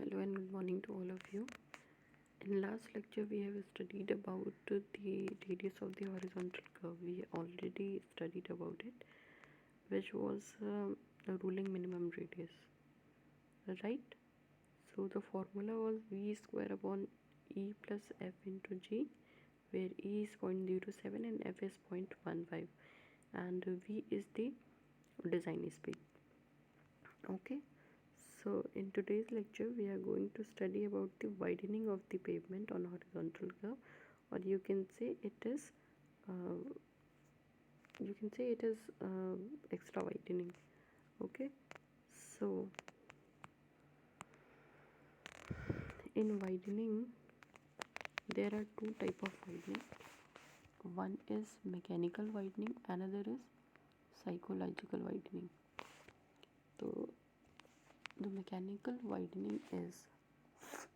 Hello and good morning to all of you. In last lecture we have studied about the radius of the horizontal curve. We already studied about it, which was the ruling minimum radius, right? So the formula was v square upon e plus f into g, where e is 0.07 and f is 0.15 and v is the design speed. Okay, so in today's lecture we are going to study about the widening of the pavement on horizontal curve, or you can say it is extra widening. Okay, so in widening there are two type of widening. One is mechanical widening, another is psychological widening. So the mechanical widening is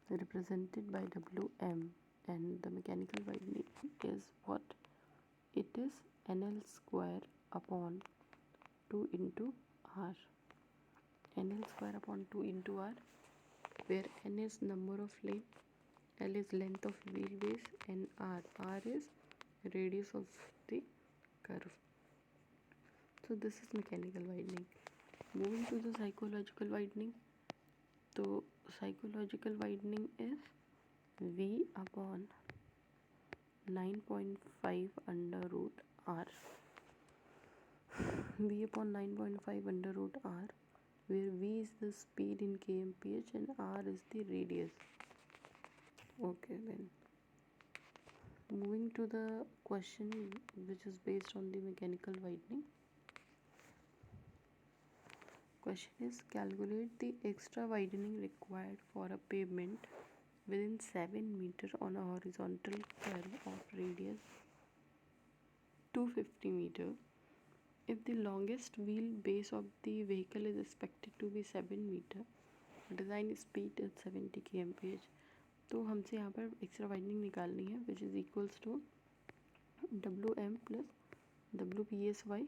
represented by Wm, and the mechanical widening is what? It is NL square upon 2 into R. NL square upon 2 into R, where N is number of lane, L is length of wheelbase, and R is radius of the curve. So this is mechanical widening. Moving to the psychological widening. So psychological widening is V upon 9.5 under root R. V upon 9.5 under root R, where V is the speed in kmph and R is the radius. Okay, then moving to the question which is based on the mechanical widening. Question is, calculate the extra widening required for a pavement within 7 meter on a horizontal curve of radius 250 meter if the longest wheel base of the vehicle is expected to be 7 meter, design speed is 70 kmph. तो हमसे यहाँ पर extra widening निकालनी है, which is equals to WM plus WPSY.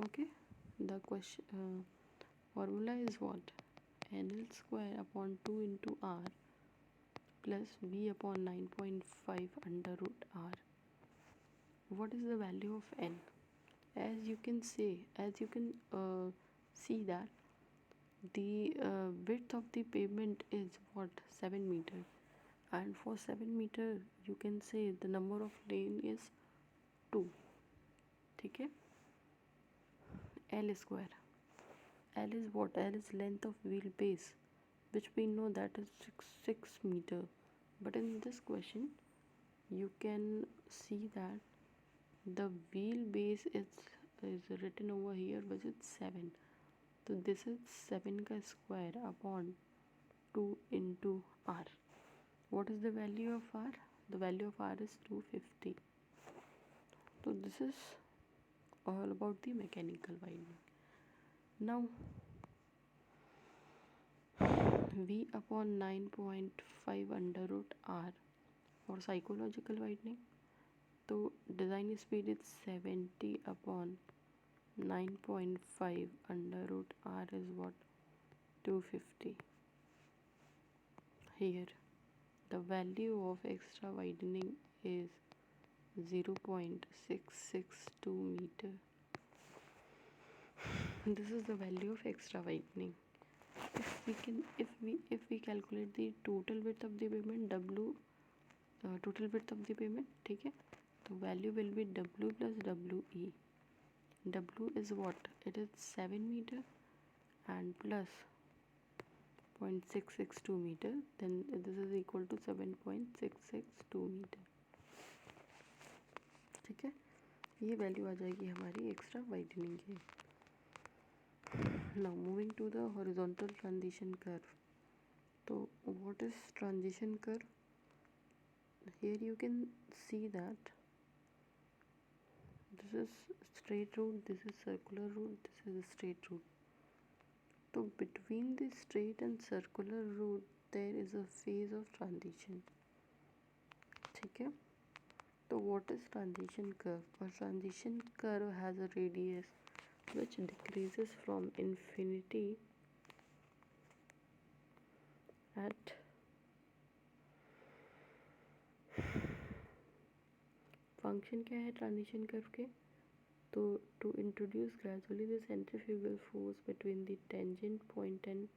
Okay, the question formula is what? NL square upon 2 into R plus V upon 9.5 under root R. What is the value of N? As you can see that the width of the pavement is what? 7 meter, and for 7 meter you can say the number of lane is 2. ठीक है. L square. L is what? L is length of wheelbase, which we know that is 6 meter. But in this question you can see that the wheelbase is written over here, which is 7. So this is 7 का square upon 2 into R. What is the value of R? The value of R is 250. So this is all about the mechanical widening. Now V upon 9.5 under root R for psychological widening. So design speed is 70 upon 9.5 under root R is what? 250. Here the value of extra widening is 0.662 meter. This is the value of extra widening. If we calculate the total width of the pavement, total width of the pavement, ठीक है, the value will be W plus WE. W is what? It is 7 meter and plus 0.662 meter, then this is equal to 7.662 meter. ठीक है, ये value आ जाएगी हमारी extra widening की. Now moving to the horizontal transition curve. So what is transition curve? Here you can see that this is straight route, this is circular route, this is a straight route. So between the straight and circular route there is a phase of transition. ठीक है. So what is transition curve? A transition curve has a radius which decreases from infinity that function क्या है transition curve के, तो to introduce gradually the centrifugal force between the tangent point and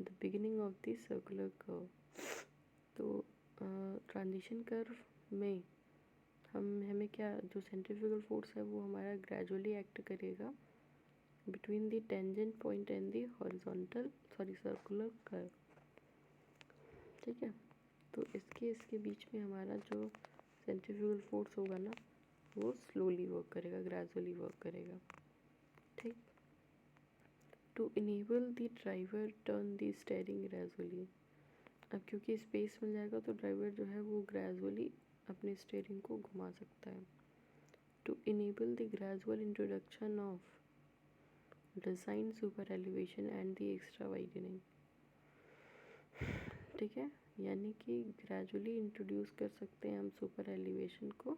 the beginning of the circular curve. तो transition curve में हमें क्या, जो centrifugal force है वो हमारा ग्रेजुअली एक्ट करेगा between the tangent point and the horizontal circular curve. ठीक है, तो इसके बीच में हमारा जो सेंट्रीफ्यूगल फोर्स होगा ना, वो स्लोली वर्क करेगा, ग्रेजुअली वर्क करेगा। ठीक, to enable the driver turn the steering gradually. अब क्योंकि स्पेस मिल जाएगा तो ड्राइवर जो है वो ग्रेजुअली अपने स्टीयरिंग को घुमा सकता है। To enable the gradual introduction of design super elevation and the extra widening. ठीक है, यानी कि ग्रेजुअली इंट्रोड्यूस कर सकते हैं हम सुपर एलिवेशन को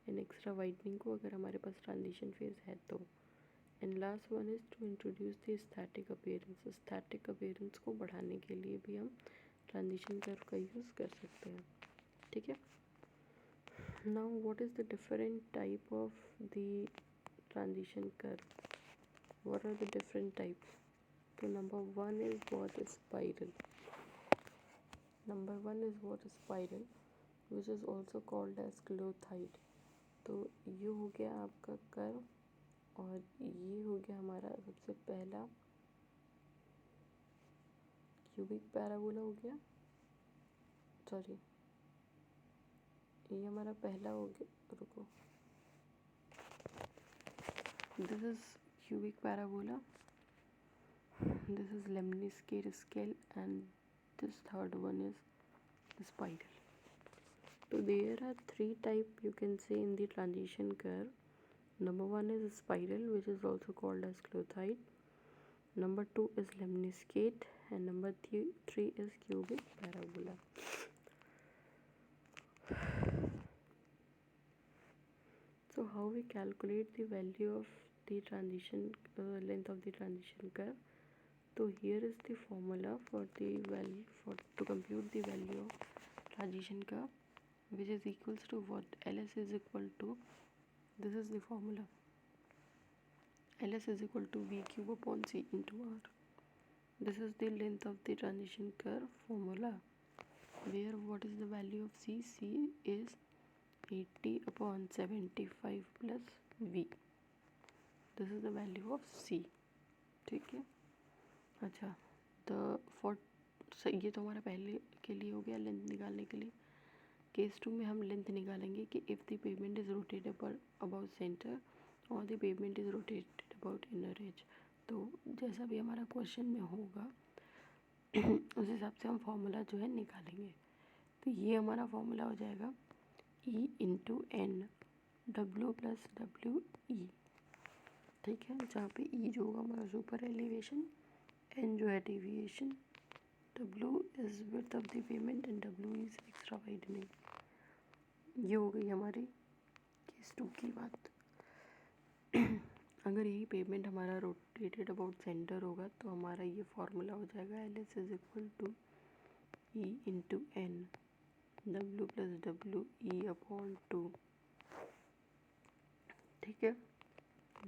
एंड एक्स्ट्रा वाइडनिंग को, अगर हमारे पास ट्रांजिशन फेज है तो। And last one is to introduce the static appearance. Static appearance को बढ़ाने के लिए भी हम ट्रांजिशन कर्व का यूज़ कर सकते हैं। ठीक है, now what is the different type of the transition curve, what are the different types? तो number one is what spiral. Number one is what spiral, which is also called as clothide. तो ये हो गया आपका curve, और ये हो गया हमारा सबसे पहला क्यूबिक पैराबोला हो गया, सॉरी ये हमारा पहला हो गया, रुको, this is cubic parabola, this is lemniscate scale, and this third one is spiral. So there are three type you can say in the transition curve. Number one is spiral, which is also called as clothide. Number two is lemniscate, and number three is cubic parabola. So how we calculate the value of the transition length of the transition curve? So here is the formula for the value to compute the value of transition curve, which is equals to what? LS is equal to, this is the formula, LS is equal to V cube upon C into R. This is the length of the transition curve formula, where what is the value of C? C is 80 upon 75 plus V. This is the value of C. ठीक है, अच्छा, ये तो हमारा पहले के लिए हो गया लेंथ निकालने के लिए। केस टू में हम लेंथ निकालेंगे कि if the pavement is rotated about centre और the pavement is rotated about inner edge. तो जैसा भी हमारा क्वेश्चन में होगा उस हिसाब से हम फार्मूला जो है निकालेंगे। तो ये हमारा फार्मूला हो जाएगा E into N, W plus W E. ठीक है, जहाँ पे E जो होगा हमारा सुपर एलिवेशन, N जो है deviation, W is width of the pavement and W is extra widening. ये हो गई हमारी केस टू की बात। अगर यही पेवमेंट हमारा रोटेटेड अबाउट सेंटर होगा तो हमारा ये फार्मूला हो जाएगा LS is equal to E into N, W plus W E upon 2। ठीक है,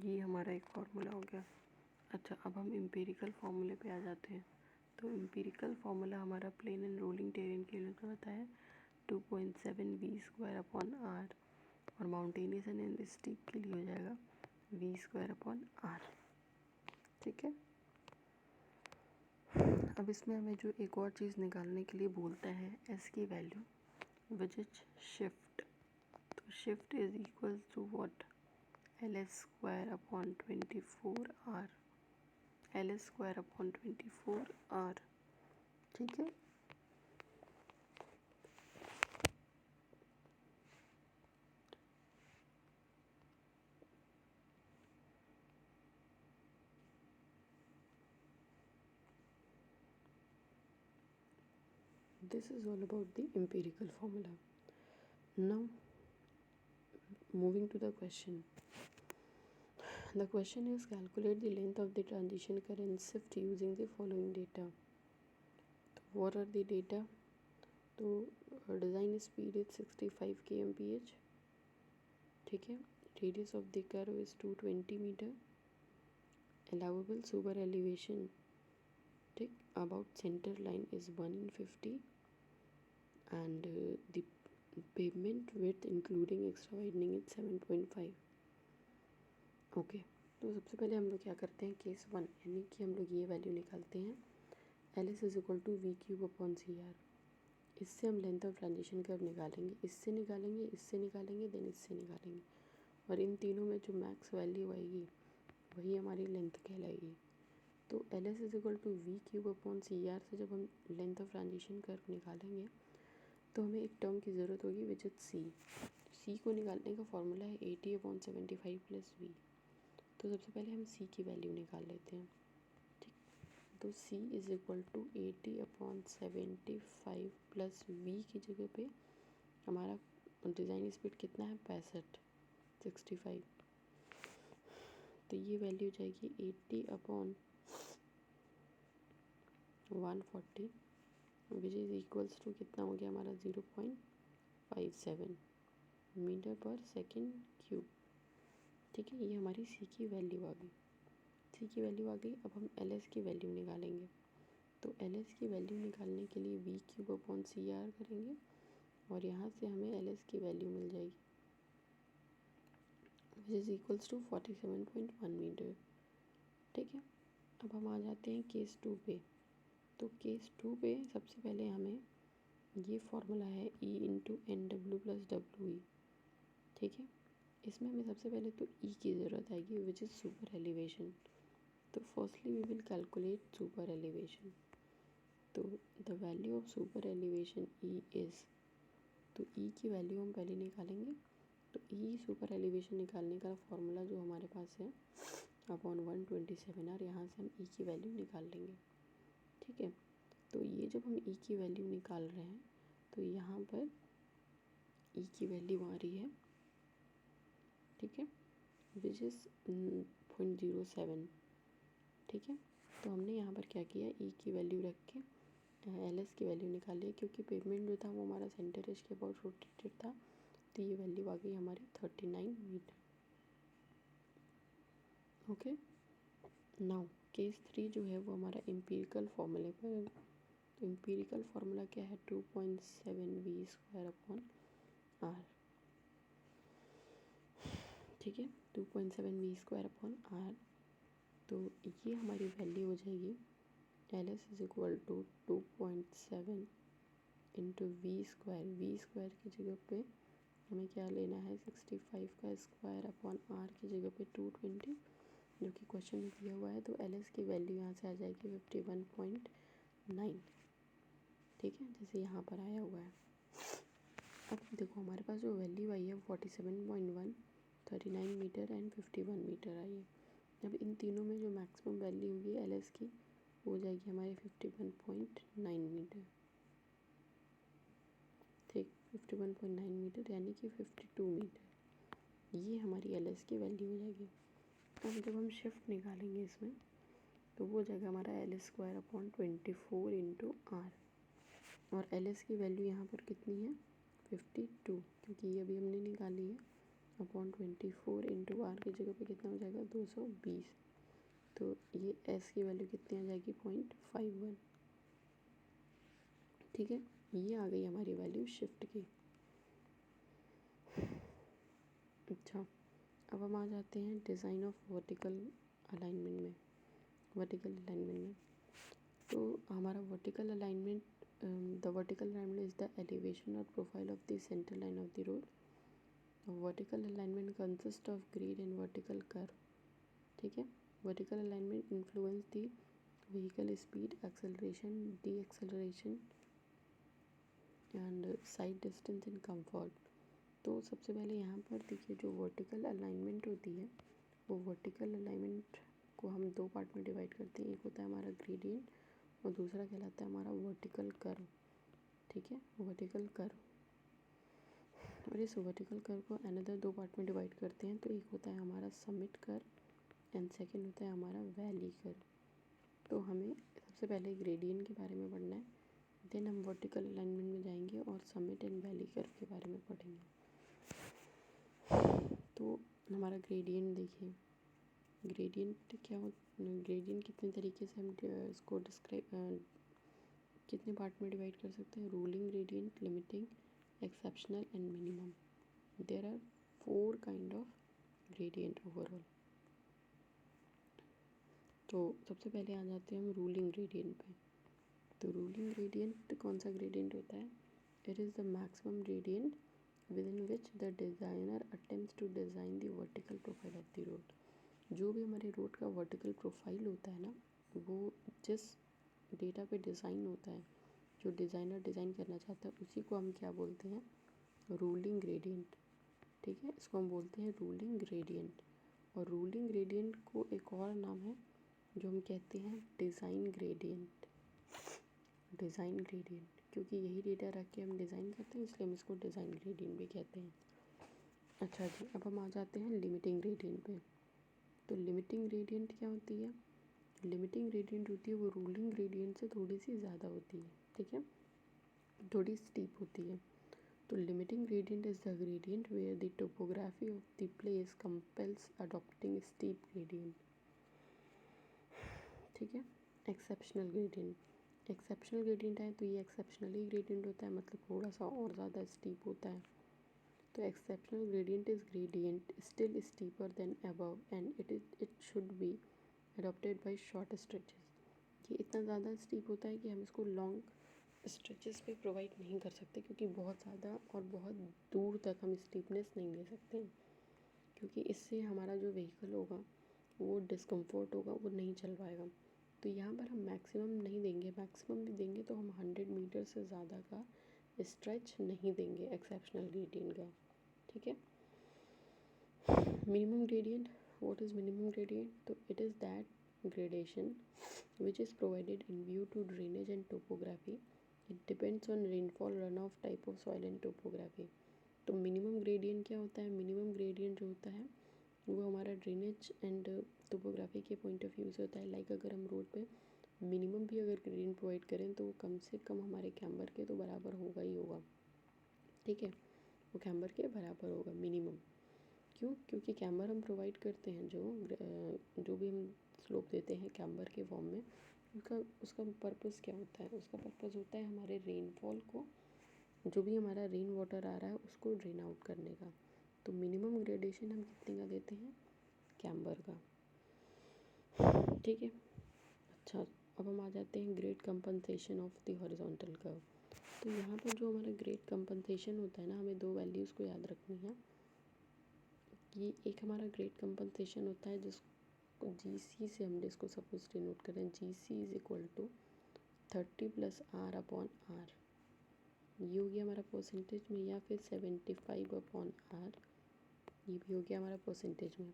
ये हमारा एक फार्मूला हो गया। अच्छा, अब हम एम्पिरिकल फार्मूले पे आ जाते हैं। तो एम्पिरिकल फार्मूला हमारा प्लेन एंड रोलिंग टेरेन के लिए होता है 2.7 वी स्क्वायर अपॉन आर, और माउंटेनियस एंड स्टीप के लिए हो जाएगा वी स्क्वायर अपॉन आर। ठीक है, अब इसमें हमें जो एक और चीज़ निकालने के लिए बोलता है एस की वैल्यू, विच इज शिफ्ट। तो shift is equal to what? LS square upon 24R, LS square upon 24R। ठीक है, this is all about the empirical formula. Now moving to the question. The question is calculate the length of the transition current shift using the following data. तो what are the data? तो design speed is 65 kmph, ठीक है। Radius of the curve is 220 metre. Allowable super elevation, ठीक, about centre line is 1 in 50 and the pavement width including extra widening is 7.5। Okay, तो सबसे पहले हम लोग क्या करते हैं, केस 1 यानी कि हम लोग ये वैल्यू निकालते हैं L S is equal to V cube upon C R. इससे हम लेंथ ऑफ ट्रांजिशन कर्व निकालेंगे, इससे निकालेंगे, इससे निकालेंगे, देन इससे निकालेंगे, और इन तीनों में जो मैक्स वैल्यू आएगी वही हमारी लेंथ कहलाएगी। तो L S is equal to V cube upon C R से जब हम लेंथ ऑफ ट्रांजिशन कर्व निकालेंगे तो हमें एक टर्म की ज़रूरत होगी विच इज सी। सी को निकालने का फॉर्मूला है 80/75 प्लस वी। तो सबसे पहले हम सी की वैल्यू निकाल लेते हैं, ठीक। तो C is equal to 80/75 plus V की जगह पे हमारा डिज़ाइन स्पीड कितना है, 65। तो ये वैल्यू जाएगी 80/140 विच इज़ इक्वल्स टू कितना हो गया हमारा 0.57 मीटर पर सेकेंड क्यूब, ठीक है। ये हमारी सी की वैल्यू आ गई। सी की वैल्यू आ गई। अब हम एल एस की वैल्यू निकालेंगे। तो एल एस की वैल्यू निकालने के लिए V cube upon C R करेंगे और यहाँ से हमें एल एस की वैल्यू मिल जाएगी which is equals to 47.1 metre, ठीक है। अब हम आ जाते हैं केस 2 पे। तो केस 2 पे सबसे पहले हमें ये फॉर्मूला है E into N W plus W E, ठीक है। इसमें हमें सबसे पहले तो ई की ज़रूरत आएगी विच इज़ सुपर एलिवेशन। तो firstly we will calculate super elevation. तो the value of super elevation E is, तो ई की वैल्यू हम पहले निकालेंगे। तो ई सुपर एलिवेशन निकालने का फॉर्मूला जो हमारे पास है अपॉन 127 और यहाँ से हम ई की वैल्यू निकाल लेंगे, ठीक है। तो ये जब हम ई की वैल्यू निकाल रहे हैं तो यहाँ पर ई की वैल्यू आ रही है, ठीक है, विच इज़ 0.07, ठीक है। तो हमने यहाँ पर क्या किया, ई की वैल्यू रख के एल एस की वैल्यू निकाली है, क्योंकि पेवमेंट जो था वो हमारा सेंटर एज के अबाउट रोटेटेड था। तो ये वैल्यू आ गई हमारी 39 मीटर, ओके। नाउ केस 3 जो है वो हमारा एम्पिरिकल फॉर्मूले पर है। तो एम्पिरिकल फार्मूला क्या है, 2.7 वी स्क्वायर अपॉन आर, ठीक है। 2.7 वी स्क्वायर अपॉन आर। तो ये हमारी वैल्यू हो जाएगी L S is equal to 2.7 into V square की जगह पे हमें क्या लेना है, 65 का स्क्वायर अपॉन आर की जगह पे 220 जो कि क्वेश्चन में दिया हुआ है। तो एल एस की वैल्यू यहाँ से आ जाएगी 51.9, ठीक है, जैसे यहाँ पर आया हुआ है। अब देखो हमारे पास जो वैल्यू आई है 47.1, 39 मीटर एंड 51 मीटर आई है। अब इन तीनों में जो मैक्सिमम वैल्यू होगी एल एस की वो हो जाएगी हमारी 51.9 मीटर, ठीक, 51.9 मीटर यानी कि 52 मीटर, ये हमारी एल एस की वैल्यू हो जाएगी। अब जब हम शिफ्ट निकालेंगे इसमें तो वो हो जाएगा हमारा L square upon 24 into R, और एल एस की वैल्यू यहाँ पर कितनी है, 52, क्योंकि ये अभी हमने निकाली है, अपॉन 24 इंटू आर की जगह पे कितना हो जाएगा 220। तो ये एस की वैल्यू कितनी आ जाएगी 0.51, ठीक है। ये आ गई हमारी वैल्यू शिफ्ट की। अच्छा, अब हम आ जाते हैं डिज़ाइन ऑफ वर्टिकल अलाइनमेंट में। वर्टिकल अलाइनमेंट में तो हमारा vertical alignment, the vertical alignment is the elevation और profile of the centre line of the road. Vertical alignment consist of grade and vertical curve, ठीक है। Vertical alignment influence the vehicle speed, acceleration, deceleration and sight distance and comfort. तो सबसे पहले यहाँ पर देखिए जो वर्टिकल अलाइनमेंट होती है वो वर्टिकल अलाइनमेंट को हम दो पार्ट में डिवाइड करते हैं। एक होता है हमारा ग्रेडियंट और दूसरा कहलाता है हमारा वर्टिकल कर्व, ठीक है, वर्टिकल कर्व। और इस वर्टिकल कर्व को अनदर दो पार्ट में डिवाइड करते हैं। तो एक होता है हमारा समिट कर्व एंड सेकंड होता है हमारा वैली कर्व। तो हमें सबसे पहले ग्रेडियंट के बारे में पढ़ना है। देन हम वर्टिकल अलाइनमेंट में जाएंगे और समिट एंड वैली कर्व के बारे में पढ़ेंगे। तो हमारा ग्रेडियंट देखिए, ग्रेडियंट क्या हो, ग्रेडियंट कितने तरीके से हम इसको डिस्क्राइब कितने पार्ट में डिवाइड कर सकते हैं? Ruling gradient, limiting, exceptional and minimum. There are 4 kind of gradient overall. तो सबसे पहले आ जाते हैं हम रूलिंग ग्रेडियंट पे। तो रूलिंग ग्रेडियंट कौन सा ग्रेडियंट होता है? It is the maximum gradient within which the designer attempts to design the vertical profile of the road। जो भी हमारे रोड का वर्टिकल प्रोफाइल होता है ना, वो जिस डेटा पे डिज़ाइन होता है, जो डिज़ाइनर डिज़ाइन करना चाहता है, उसी को हम क्या बोलते हैं? Ruling gradient. ठीक है, इसको हम बोलते हैं रूलिंग ग्रेडियंट। और रूलिंग ग्रेडियंट को एक और नाम है जो हम कहते हैं डिज़ाइन ग्रेडियंट। डिज़ाइन ग्रेडियंट, क्योंकि यही डेटा रख के हम डिज़ाइन करते हैं, इसलिए हम इसको डिज़ाइन ग्रेडियंट भी कहते हैं। अच्छा जी, अब हम आ जाते हैं लिमिटिंग ग्रेडियंट पे। तो लिमिटिंग ग्रेडियंट क्या होती है? लिमिटिंग ग्रेडियंट होती है वो रूलिंग ग्रेडियंट से थोड़ी सी ज़्यादा होती है। ठीक है, थोड़ी स्टीप होती है। तो limiting gradient is the gradient where the topography of the place compels adopting steep gradient. ठीक है, एक्सेप्शनल ग्रेडियंट, एक्सेप्शनल ग्रेडियंट है तो ये एक्सेप्शनली ग्रेडियंट होता है, मतलब थोड़ा सा और ज़्यादा स्टीप होता है। तो exceptional gradient is gradient still steeper than above and it should be adopted by short stretches. ये इतना ज़्यादा स्टीप होता है कि हम इसको लॉन्ग स्ट्रेचेस पे प्रोवाइड नहीं कर सकते, क्योंकि बहुत ज़्यादा और बहुत दूर तक हम स्टीपनेस नहीं ले सकते हैं, क्योंकि इससे हमारा जो व्हीकल होगा वो डिस्कम्फर्ट होगा, वो नहीं चल पाएगा। तो यहाँ पर हम मैक्सिमम नहीं देंगे, मैक्सिमम भी देंगे तो हम 100 मीटर से ज़्यादा का स्ट्रेच नहीं देंगे एक्सेप्शनल ग्रेडियंट का। ठीक है, minimum gradient, what is minimum gradient? तो it is that gradation which is provided in view to drainage and topography. It depends on rainfall, run off, type of soil and topography. तो minimum gradient क्या होता है? Minimum gradient जो होता है वो हमारा ड्रेनेज एंड टोपोग्राफी के पॉइंट ऑफ व्यू से होता है। लाइक अगर हम रोड पे मिनिमम भी अगर ग्रेडियंट प्रोवाइड करें तो वो कम से कम हमारे कैम्बर के तो बराबर होगा ही होगा। ठीक है, वो कैम्बर के बराबर होगा मिनिमम। क्यों? क्योंकि कैम्बर हम प्रोवाइड करते हैं, जो भी हम स्लोप देते हैं कैम्बर के फॉर्म में, उसका पर्पस क्या होता है? उसका पर्पस होता है हमारे रेनफॉल को, जो भी हमारा रेन वाटर आ रहा है उसको ड्रेन आउट करने का। तो मिनिमम ग्रेडेशन हम कितने का देते हैं? कैम्बर का। ठीक है, अच्छा, अब हम आ जाते हैं grade compensation of the horizontal curve. तो यहाँ पर जो हमारा ग्रेड कंपनसेशन होता है ना, हमें 2 वैल्यूज़ को याद रखनी है। कि एक हमारा ग्रेड कंपनसेशन होता है जिसको GC से हम इसको सपोज डिनोट करें, GC is equal to 30 + R/R। ये हो गया हमारा परसेंटेज में, या फिर 75/R, ये भी हो गया हमारा परसेंटेज में।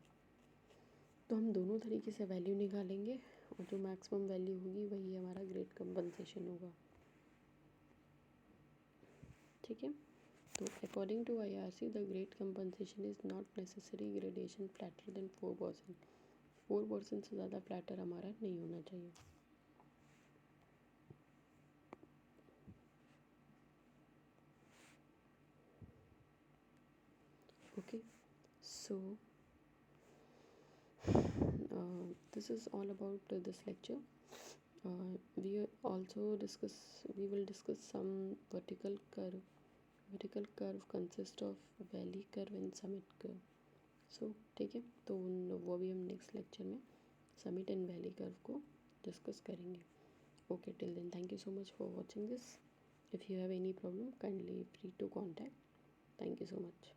तो हम दोनों तरीके से वैल्यू निकालेंगे और जो मैक्सिमम वैल्यू होगी वही हमारा ग्रेड कंपनसेशन होगा। ठीक है, तो according to IRC the grade compensation is not necessary gradation flatter than 4%। 4% से ज़्यादा फ्लैटर हमारा नहीं होना चाहिए। Okay, so this is all about this lecture. We will discuss some vertical curve. Vertical curve consists of valley curve and summit curve. So ठीक है, तो वो भी हम नेक्स्ट लेक्चर में समिट एंड वैली कर्व को डिस्कस करेंगे। Okay, till then thank you so much for watching this. If you have any problem kindly free to contact. Thank you so much.